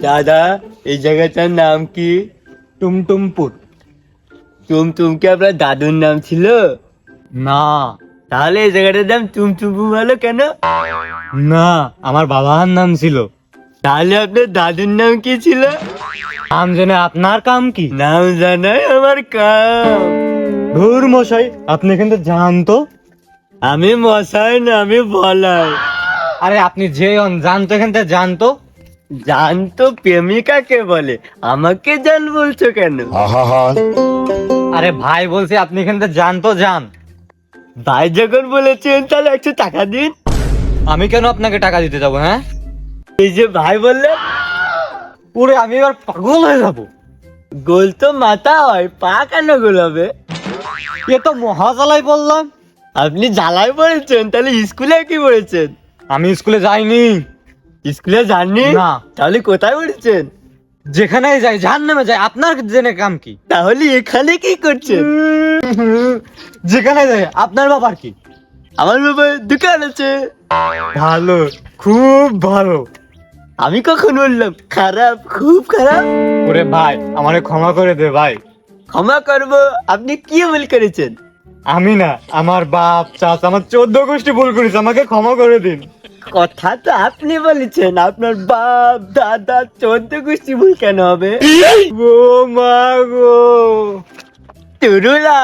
দাদা এই জায়গাটার নাম কি? টুমটুমপুর। টুমটুম কি আপনার দাদুর নাম ছিল? না তাহলে এই জায়গাটার নাম টুমটুমপুর হলো কেন? না, আমার বাবার নাম ছিল। তাহলে আপনার দাদুর নাম কি ছিল? নাম জেনে আপনার কাম কি? নাম জানাই আমার কাম। ধুর মশাই, আপনি কিন্তু জানতো। আমি মশাই না, আমি বলাই। আরে আপনি যে জানতো, এখান থেকে জানতো। জানতো প্রেমিকাকে বলে, আমাকে জান বলছো কেন? আরে ভাই বলছি, আপনি এখান থেকে জানতো যান। ভাই যখন বলেছেন তাহলে 100 টাকা দিন। আমি কেন আপনাকে টাকা দিতে যাবো? হ্যাঁ, এই যে ভাই বললেন, ওরে আমি এবার পাগল হয়ে যাবো। গোল তো মাথা হয়, পা কেন গোলাবে? এ তো মহাজালাই বললাম। আপনি জ্বালায় পড়েছেন, তাহলে স্কুলে কি পড়েছেন? আমি স্কুলে যাইনি। স্কুলে যাননি? না। তাহলে কোথায় পড়েছেন? যেখানেই যাই জাহান নামে যাই, আপনার জেনে কাম কি? তাহলে এখানে কি করছেন? যেখানে যাই আপনার বাবার কি? আমার বাবা দোকান আছে। ভালো, খুব ভালো। আমি কখন বললাম খারাপ? খুব খারাপ। ওরে ভাই, আমারে ক্ষমা করে দে ভাই। ক্ষমা করবো? আপনি কি ভুল করেছেন? আমি না, আমার বাপ চাচা আমার 14 গোষ্ঠী ভুল করেছে, আমাকে ক্ষমা করে দিন। কথা তো আপনি বলেছেন, আপনার বাপ দাদা 14 গোষ্ঠী ভুল কেন হবে? গো মা গো। তুরুলা